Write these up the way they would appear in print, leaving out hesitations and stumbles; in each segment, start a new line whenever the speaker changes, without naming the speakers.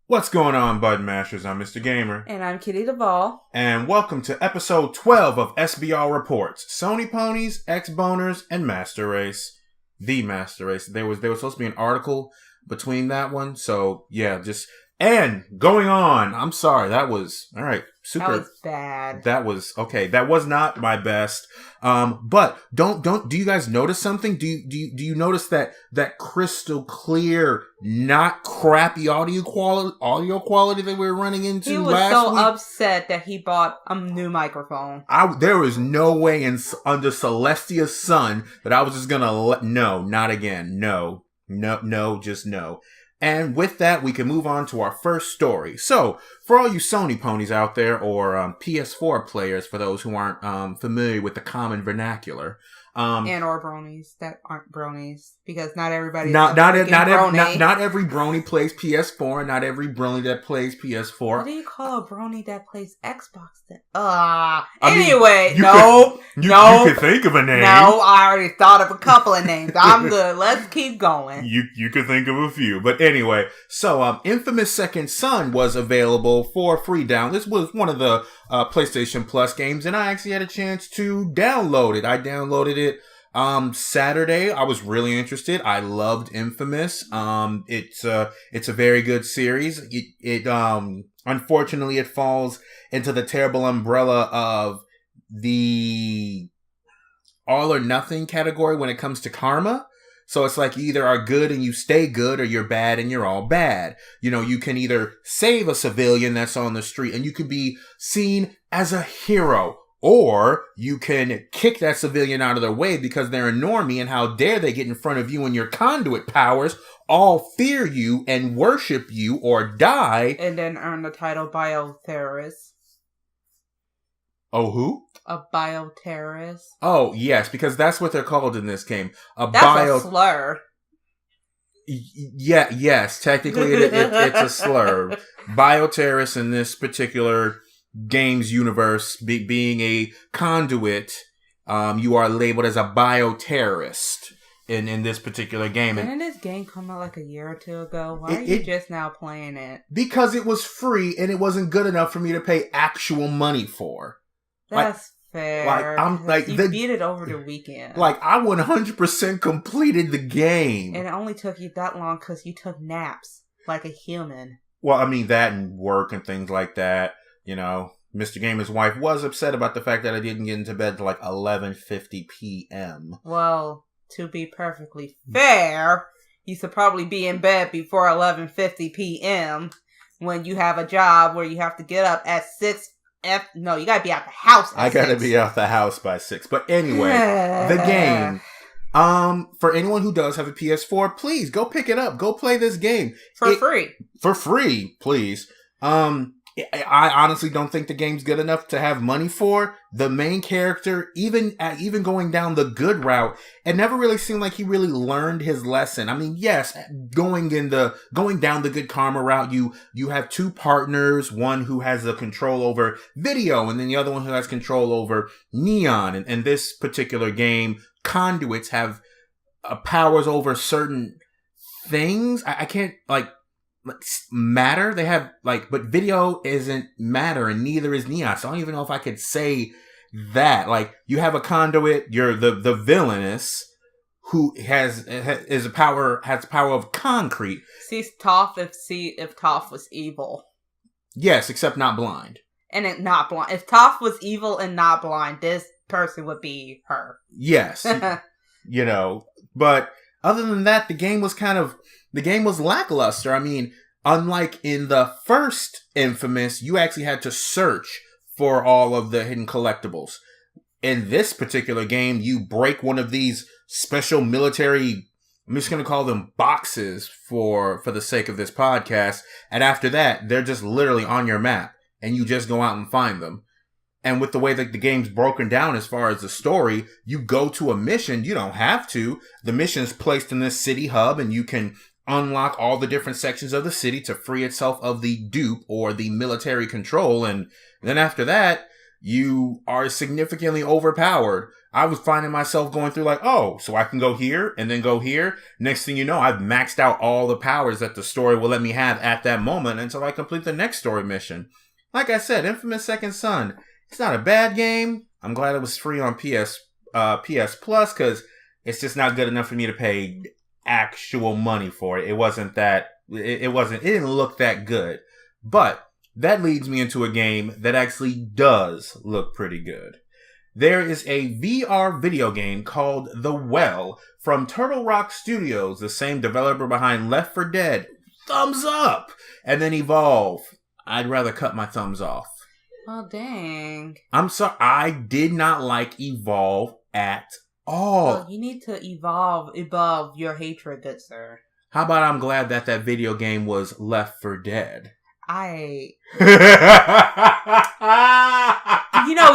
What's going on, Bud Mashers? I'm Mr. Gamer.
And I'm Kitty Duvall.
And welcome to episode 12 of SBRReports. Sony Ponies, XBoners, and Master Race. The Master Race. There was supposed to be an article between that one. So, yeah, and going on. I'm sorry. That was, all right. Super.
That was bad.
That was, okay. That was not my best. But do you guys notice something? Do you notice that crystal clear, not crappy audio quality that we were running into last week?
He was so upset that he bought a new microphone.
There was no way under Celestia's sun that I was just gonna no, not again. No, just no. And with that, we can move on to our first story. So, for all you Sony ponies out there, or PS4 players, for those who aren't familiar with the common vernacular,
and or bronies that aren't bronies, because not everybody.
Not every brony plays PS4, and not every brony that plays PS4.
What do you call a brony that plays Xbox then?
You could think of a name.
No, I already thought of a couple of names. I'm good. Let's keep going.
You could think of a few, but anyway. So, Infamous Second Son was available for free download. This was one of the PlayStation Plus games, and I actually had a chance to download it. I downloaded it Saturday. I was really interested. I loved Infamous. It's a very good series. It unfortunately it falls into the terrible umbrella of the all or nothing category when it comes to karma. So it's like you either are good and you stay good, or you're bad and you're all bad. You know, you can either save a civilian that's on the street and you can be seen as a hero, or you can kick that civilian out of their way because they're a normie, and how dare they get in front of you and your conduit powers, all fear you and worship you or die.
And then earn the title bioterrorist.
Oh, who?
A bioterrorist.
Oh, yes, because that's what they're called in this game.
That's a slur.
Yeah, yes, technically it's a slur. Bioterrorist in this particular game's universe, being a conduit, you are labeled as a bioterrorist in this particular game.
Didn't this game come out like a year or two ago? Why are you just now playing it?
Because it was free and it wasn't good enough for me to pay actual money for.
That's fair. You beat it over the weekend.
Like, I 100% completed the game.
And it only took you that long because you took naps like a human.
Well, I mean, that and work and things like that. You know, Mr. Gamer's wife was upset about the fact that I didn't get into bed till like 11:50 p.m.
Well, to be perfectly fair, you should probably be in bed before 11:50 p.m. when you have a job where you have to get up at 6. No, you gotta be out the house at 6.
I gotta be out the house by 6. But anyway, the game. For anyone who does have a PS4, please go pick it up. Go play this game.
Free.
For free, please. I honestly don't think the game's good enough to have money for. The main character, even going down the good route, it never really seemed like he really learned his lesson. I mean, yes, going down the good karma route, you have two partners, one who has the control over video, and then the other one who has control over neon. And this particular game, conduits have powers over certain things. I can't, matter. They have but video isn't matter, and neither is neon. So I don't even know if I could say that. Like, you have a conduit, you're the villainess who has power of concrete.
Sees Toph if Toph was evil.
Yes, except not blind.
And it not blind. If Toph was evil and not blind, this person would be her.
Yes. You know, but other than that, the game was lackluster. I mean, unlike in the first Infamous, you actually had to search for all of the hidden collectibles. In this particular game, you break one of these special military, I'm just going to call them boxes for the sake of this podcast. And after that, they're just literally on your map, and you just go out and find them. And with the way that the game's broken down as far as the story, you go to a mission. You don't have to. The mission's placed in this city hub, and you can unlock all the different sections of the city to free itself of the dupe or the military control. And then after that, you are significantly overpowered. I was finding myself going through like, oh, so I can go here and then go here. Next thing you know, I've maxed out all the powers that the story will let me have at that moment until I complete the next story mission. Like I said, Infamous Second Son, it's not a bad game. I'm glad it was free on PS Plus because it's just not good enough for me to pay actual money for it. It didn't look that good. But that leads me into a game that actually does look pretty good. There is a VR video game called The Well from Turtle Rock Studios, the same developer behind Left 4 Dead. Thumbs up! And then Evolve. I'd rather cut my thumbs off.
Oh, dang.
I'm sorry. I did not like Evolve at all.
Well, you need to evolve your hatred, good sir.
How about I'm glad that video game was Left 4 Dead?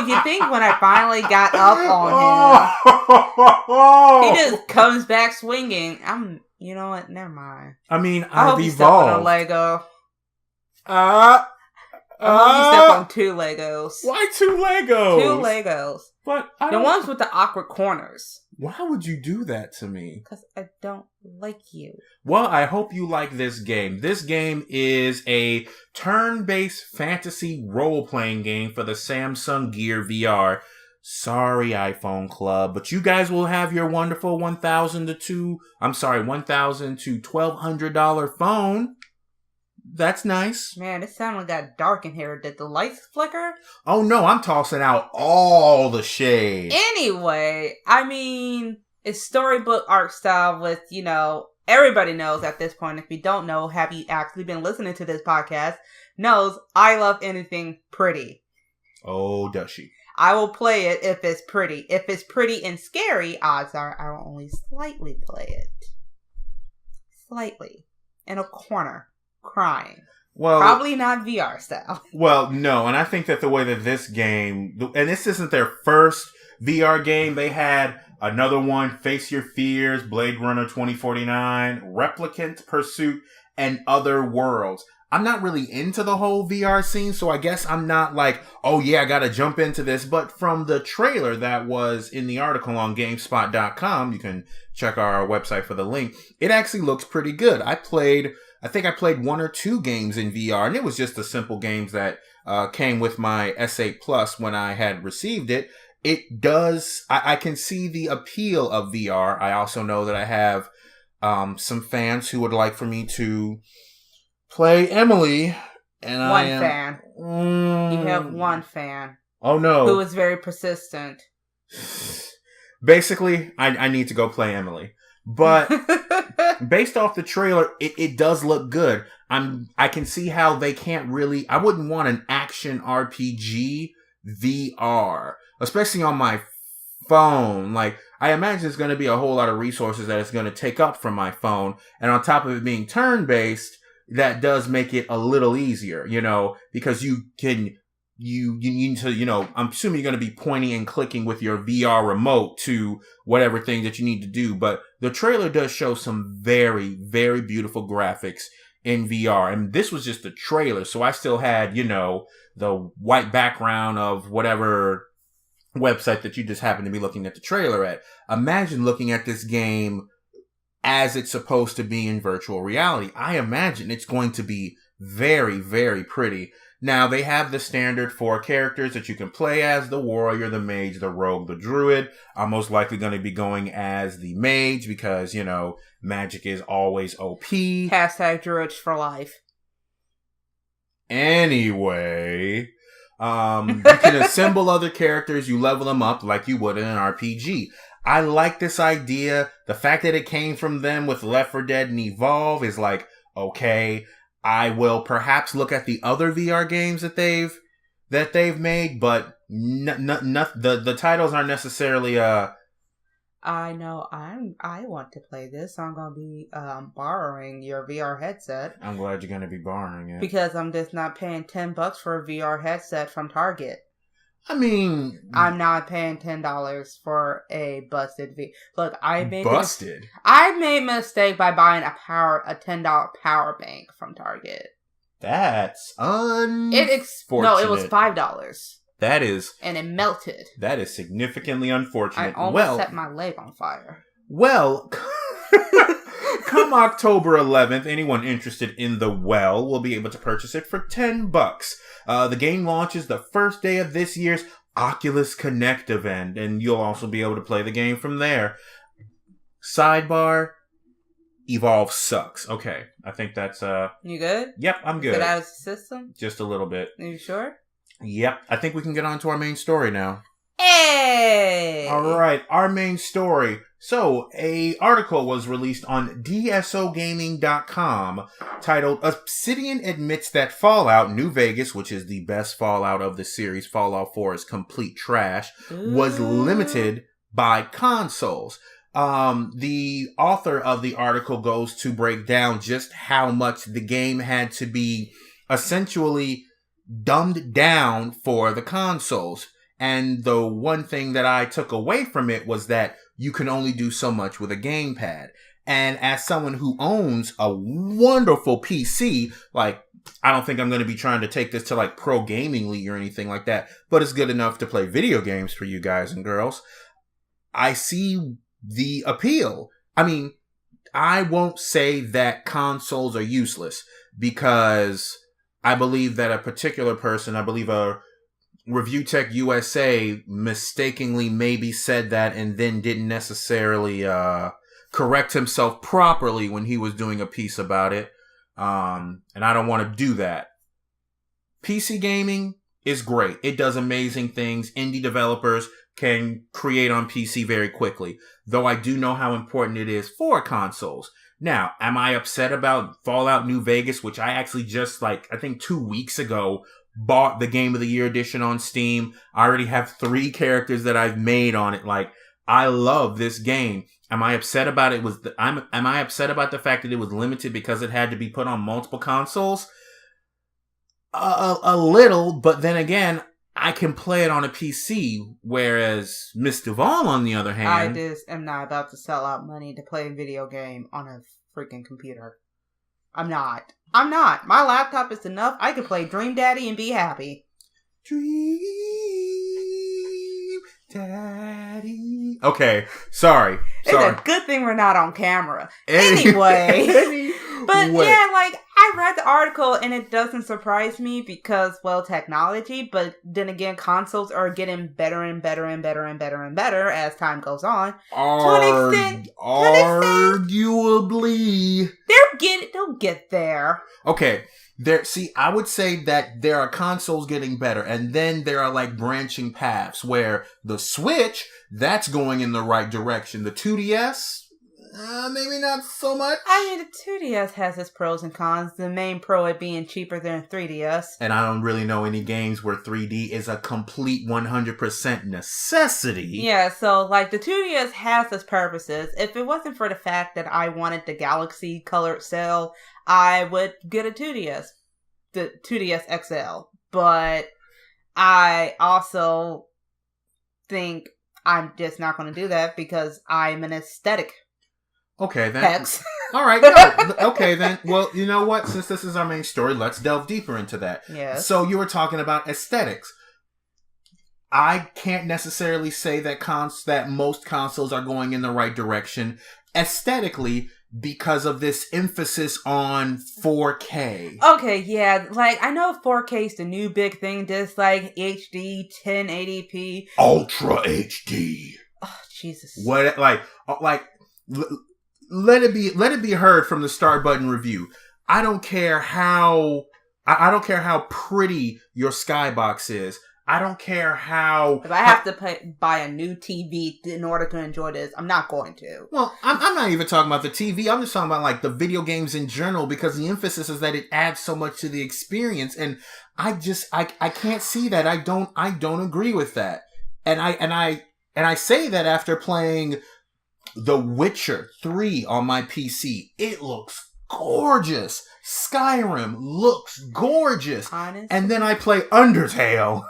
You think when I finally got up on him, he just comes back swinging. You know what? Never mind.
I mean,
I hope
I've
you step on a
evolved.
Lego. I hope you step on 2 Legos.
Why 2 Legos?
2 Legos.
But
the ones with the awkward corners.
Why would you do that to me?
Because I don't like you.
Well, I hope you like this game. This game is a turn-based fantasy role-playing game for the Samsung Gear VR. Sorry, iPhone Club, but you guys will have your wonderful $1,000 to $1,200 phone. That's nice.
Man, it sounded like got dark in here. Did the lights flicker?
Oh no, I'm tossing out all the shade.
Anyway, I mean, it's storybook art style with, everybody knows at this point. If you don't know, have you actually been listening to this podcast, knows I love anything pretty.
Oh, does she?
I will play it if it's pretty. If it's pretty and scary, odds are I will only slightly play it. Slightly. In a corner. Crying. Well, probably not VR style.
Well, no, and I think that the way that this game, and this isn't their first VR game, they had another one, Face Your Fears, Blade Runner 2049, Replicant Pursuit, and Other Worlds. I'm not really into the whole VR scene, so I guess I'm not like, oh yeah, I gotta jump into this. But from the trailer that was in the article on GameSpot.com, you can check our website for the link, it actually looks pretty good. I think I played 1 or 2 games in VR, and it was just the simple games that came with my S8 Plus when I had received it. It does, I can see the appeal of VR. I also know that I have some fans who would like for me to play Emily. And
one fan. You have one fan.
Oh no.
Who is very persistent.
Basically, I need to go play Emily. But based off the trailer, it does look good. I can see how they can't really, I wouldn't want an action RPG VR, especially on my phone. Like, I imagine there's going to be a whole lot of resources that it's going to take up from my phone. And on top of it being turn-based, that does make it a little easier, because you need to, I'm assuming you're going to be pointing and clicking with your VR remote to whatever thing that you need to do. But the trailer does show some very, very beautiful graphics in VR. And this was just a trailer. So I still had, the white background of whatever website that you just happened to be looking at the trailer at. Imagine looking at this game as it's supposed to be in virtual reality. I imagine it's going to be very, very pretty. Now, they have the standard 4 characters that you can play as: the warrior, the mage, the rogue, the druid. I'm most likely going to be going as the mage because, magic is always OP.
Hashtag druids for life.
Anyway, you can assemble other characters. You level them up like you would in an RPG. I like this idea. The fact that it came from them with Left 4 Dead and Evolve is like, okay, I will perhaps look at the other VR games that they've made, but the titles aren't necessarily
I know. I want to play this. I'm gonna be borrowing your VR headset.
I'm glad you're gonna be borrowing it
because I'm just not paying $10 for a VR headset from Target.
I mean,
I'm not paying $10 for a busted V. Look, I made a mistake by buying a $10 power bank from Target.
That's unfortunate.
No, it was $5. And it melted.
That is significantly unfortunate.
I almost set my leg on fire.
Well, come October 11th, anyone interested in The Well will be able to purchase it for $10. The game launches the first day of this year's Oculus Connect event, and you'll also be able to play the game from there. Sidebar, Evolve sucks. Okay, I think that's...
You good?
Yep, I'm good.
Is it out of the system?
Just a little bit.
Are you sure?
Yep, I think we can get on to our main story now.
Hey!
Alright, our main story. So, a article was released on DSOgaming.com titled Obsidian Admits That Fallout New Vegas, which is the best Fallout of the series, Fallout 4 is complete trash, was limited by consoles. The author of the article goes to break down just how much the game had to be essentially dumbed down for the consoles. And the one thing that I took away from it was that you can only do so much with a gamepad. And as someone who owns a wonderful PC, like, I don't think I'm going to be trying to take this to like Pro Gaming League or anything like that, but it's good enough to play video games for you guys and girls. I see the appeal. I mean, I won't say that consoles are useless, because I believe that a particular person, I believe a Review Tech USA mistakenly maybe said that and then didn't necessarily correct himself properly when he was doing a piece about it. And I don't want to do that. PC gaming is great. It does amazing things. Indie developers can create on PC very quickly, though I do know how important it is for consoles. Now, am I upset about Fallout New Vegas, which I actually just, I think 2 weeks ago, bought the Game of the Year edition on Steam. I already have 3 characters that I've made on it. I love this game. Am I upset about it? Am I upset about the fact that it was limited because it had to be put on multiple consoles? A little, but then again, I can play it on a PC, whereas Miss Duvall, on the other hand...
I just am not about to sell out money to play a video game on a freaking computer. I'm not. My laptop is enough. I can play Dream Daddy and be happy.
Dream Daddy. Okay, sorry.
It's a good thing we're not on camera. Anyway. But yeah, I read the article and it doesn't surprise me because, well, technology, but then again, consoles are getting better and better and better and better and better as time goes on.
Arguably.
They'll get there.
Okay. I would say that there are consoles getting better, and then there are branching paths where the Switch, that's going in the right direction. The 2DS, maybe not so much.
I mean, the 2DS has its pros and cons. The main pro it being cheaper than a 3DS.
And I don't really know any games where 3D is a complete 100% necessity.
Yeah, so the 2DS has its purposes. If it wasn't for the fact that I wanted the Galaxy colored cell, I would get a 2DS. The 2DS XL. But I also think I'm just not going to do that because I'm an aesthetic.
Okay, then.
Hex.
All right. No. Okay, then. Well, you know what? Since this is our main story, let's delve deeper into that.
Yes.
So you were talking about aesthetics. I can't necessarily say that most consoles are going in the right direction aesthetically because of this emphasis on 4K.
Okay, yeah. I know 4K is the new big thing. Just HD, 1080p.
Ultra HD.
Oh, Jesus.
What, let it be heard from the Start Button review. I don't care how pretty your skybox is. I don't care how...
If I have to buy a new TV in order to enjoy this, I'm not going to.
Well, I'm not even talking about the TV. I'm just talking about the video games in general, because the emphasis is that it adds so much to the experience, and I can't see that. I don't agree with that. And I say that after playing The Witcher 3 on my PC. It looks gorgeous. Skyrim looks gorgeous.
Honestly?
And then I play Undertale.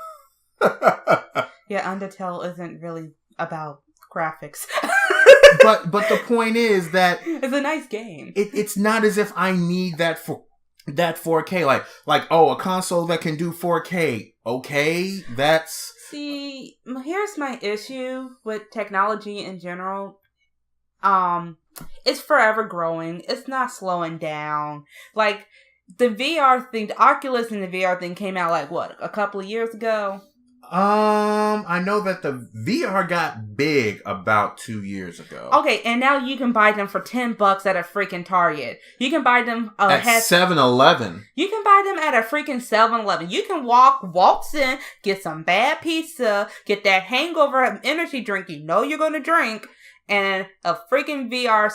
Yeah, Undertale isn't really about graphics.
but the point is that
it's a nice game.
It's not as if I need that for that 4K. Like, oh, a console that can do 4K. Okay, that's...
See, here's my issue with technology in general. It's forever growing. It's not slowing down. Like, the VR thing, the Oculus and the VR thing came out, like, what, a couple of years ago?
I know that the VR got big about 2 years ago.
Okay, and now you can buy them for $10 at a freaking Target. You can buy them
at 7-Eleven.
You can buy them at a freaking 7-Eleven. You can waltz in, get some bad pizza, get that hangover energy drink you know you're going to drink, and a freaking VR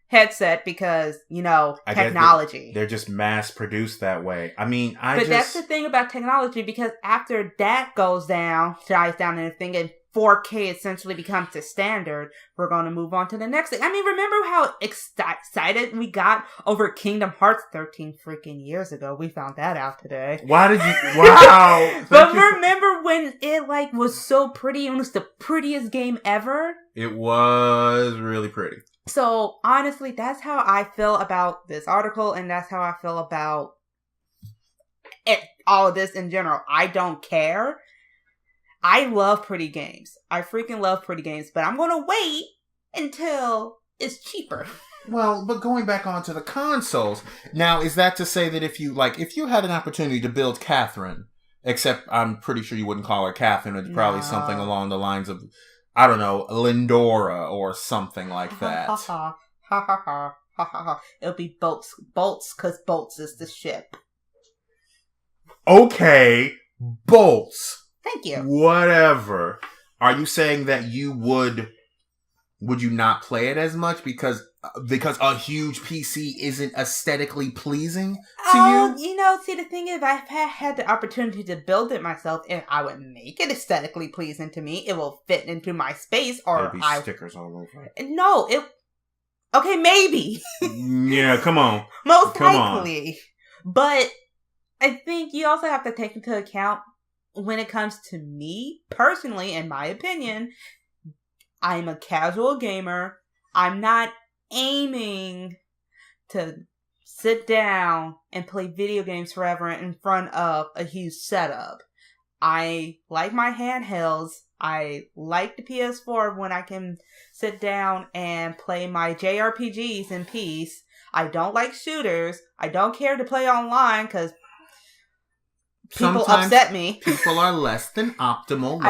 headset because, you know, technology.
They're just mass produced that way. I mean,
But that's the thing about technology, because after that dies down and everything, and 4K essentially becomes the standard, we're going to move on to the next thing. I mean, remember how excited we got over Kingdom Hearts 13 freaking years ago? We found that out today.
Why did you... Wow!
But remember when it, like, was so pretty and was the prettiest game ever?
It was really pretty.
So, honestly, that's how I feel about this article, and that's how I feel about all of this in general. I don't care. I love pretty games. I freaking love pretty games, but I'm going to wait until it's cheaper.
Well, but going back onto the consoles, now, is that to say that if you had an opportunity to build Catherine, except I'm pretty sure you wouldn't call her Catherine, it's probably something along the lines of, I don't know, Lindora or something like that.
Ha ha ha ha ha ha ha ha. It'll be Bolts, because Bolts is the ship.
Okay, Bolts.
Thank you.
Whatever. Are you saying that you would you not play it as much because a huge PC isn't aesthetically pleasing to you?
You know, see, the thing is, if I had the opportunity to build it myself, and I would make it aesthetically pleasing to me, it will fit into my space, or
there'd be stickers all over it.
No, okay, maybe.
Yeah, come on.
Most likely. But I think you also have to take into account, when it comes to me, personally, in my opinion, I'm a casual gamer. I'm not aiming to sit down and play video games forever in front of a huge setup. I like my handhelds. I like the PS4 when I can sit down and play my JRPGs in peace. I don't like shooters. I don't care to play online because people upset me.
People are less than optimal.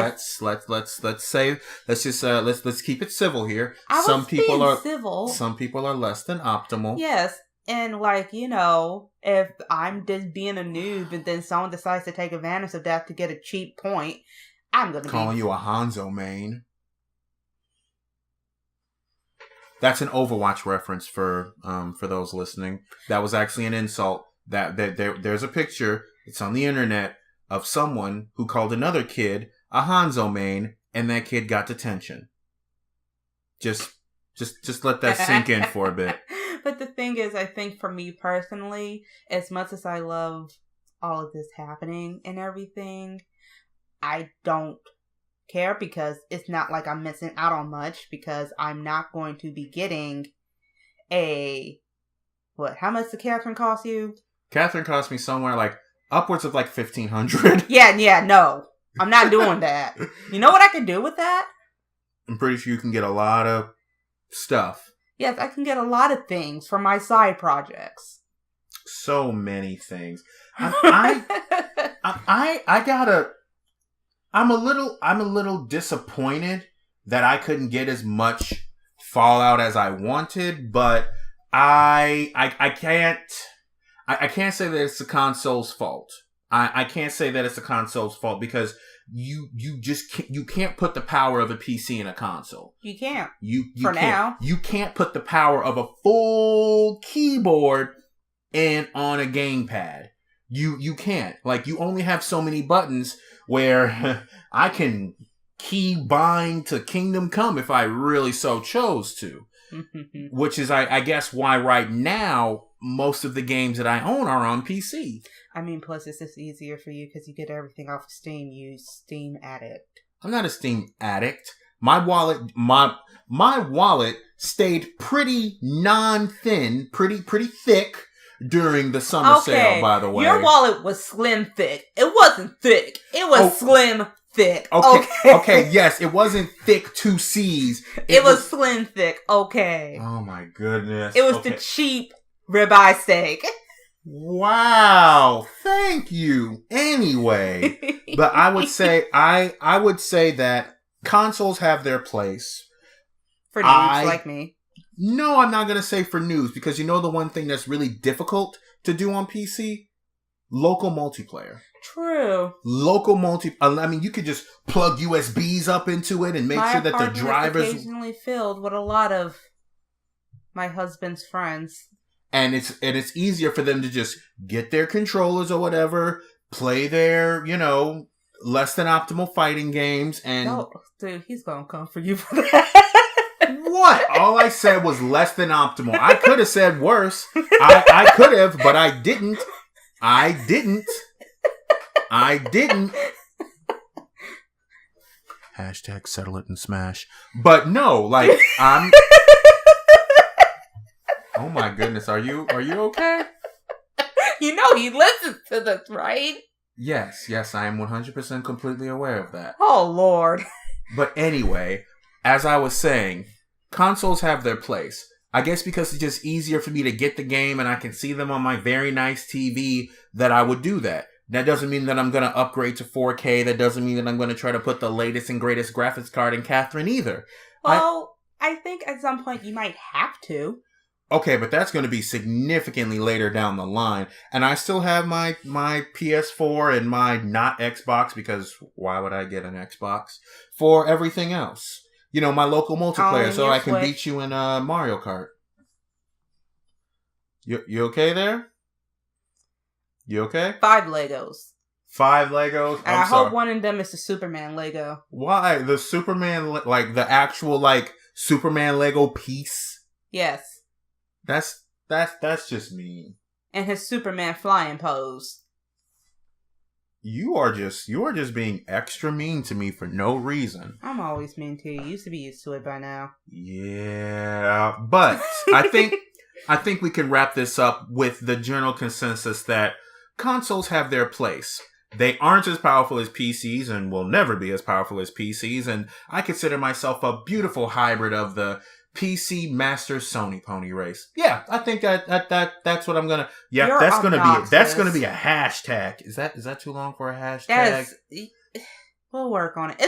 Let's keep it civil here. Some people are less than optimal.
Yes. And, like, you know, if I'm just being a noob and then someone decides to take advantage of that to get a cheap point, I'm going to
calling you a Hanzo main. That's an Overwatch reference for those listening. That was actually an insult. There's a picture, it's on the internet, of someone who called another kid a Hanzo main, and that kid got detention. Just let that sink in for a bit.
But the thing is, I think for me personally, as much as I love all of this happening and everything, I don't care, because it's not like I'm missing out on much, because I'm not going to be getting how much did Catherine cost you?
Catherine cost me somewhere like upwards of like $1,500.
Yeah, no. I'm not doing that. You know what I can do with that?
I'm pretty sure you can get a lot of stuff.
Yes, I can get a lot of things for my side projects.
So many things. I'm a little disappointed that I couldn't get as much Fallout as I wanted, but I can't say that it's the console's fault. I can't say that it's the console's fault, because you can't put the power of a PC in a console.
You can't.
Now. You can't put the power of a full keyboard on a gamepad. You can't. Like, you only have so many buttons where I can key bind to Kingdom Come if I really so chose to. Which is, I guess, why right now most of the games that I own are on PC.
I mean, plus it's just easier for you because you get everything off of Steam. You Steam addict.
I'm not a Steam addict. My wallet stayed pretty non-thin, pretty thick during the summer sale, by the way.
Your wallet was slim thick. It wasn't thick. It was slim thick.
Okay, yes, it wasn't thick 2 C's.
It was slim thick. Okay.
Oh my goodness.
It was the cheap ribeye steak.
Wow. Thank you. Anyway, but I would say that consoles have their place.
For noobs like me.
No, I'm not going to say for news, because you know the one thing that's really difficult to do on PC? Local multiplayer.
True.
I mean, you could just plug USBs up into it and make sure that the drivers...
is occasionally filled with a lot of my husband's friends. And
it's easier for them to just get their controllers or whatever, play their, less than optimal fighting games, and...
Oh, dude, he's gonna come for you for that.
What? All I said was less than optimal. I could have said worse. I could have, but I didn't. Hashtag settle it and smash. But no, I'm... Oh my goodness, are you okay?
You know he listens to this, right?
Yes, I am 100% completely aware of that.
Oh, Lord.
But anyway, as I was saying, consoles have their place. I guess because it's just easier for me to get the game and I can see them on my very nice TV that I would do that. That doesn't mean that I'm going to upgrade to 4K. That doesn't mean that I'm going to try to put the latest and greatest graphics card in Catherine either.
Well, I think at some point you might have to.
Okay, but that's going to be significantly later down the line. And I still have my PS4 and my not Xbox, because why would I get an Xbox? For everything else. My local multiplayer, so I can beat you in Mario Kart. You okay there? You okay?
5 Legos.
5 Legos?
And I hope one of them is the Superman Lego.
Why? The Superman, the actual, Superman Lego piece?
Yes.
That's just mean.
And his Superman flying pose.
You are just being extra mean to me for no reason.
I'm always mean to you. You used to be used to it by now.
Yeah, but I think we can wrap this up with the general consensus that consoles have their place. They aren't as powerful as PCs and will never be as powerful as PCs, and I consider myself a beautiful hybrid of the PC Master Sony pony race. Yeah, I think that's what I'm gonna. Yeah,
You're
that's
obnoxious.
gonna be a hashtag. Is that too long for a hashtag?
We'll work on it.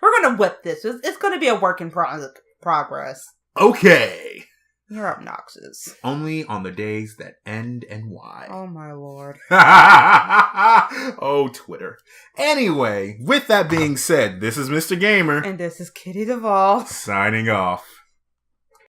We're gonna whip this. It's gonna be a work in progress.
Okay.
You're obnoxious.
Only on the days that end in Y.
Oh my Lord.
Oh, Twitter. Anyway, with that being said, this is Mr. Gamer.
And this is Kitty Duvall.
Signing off.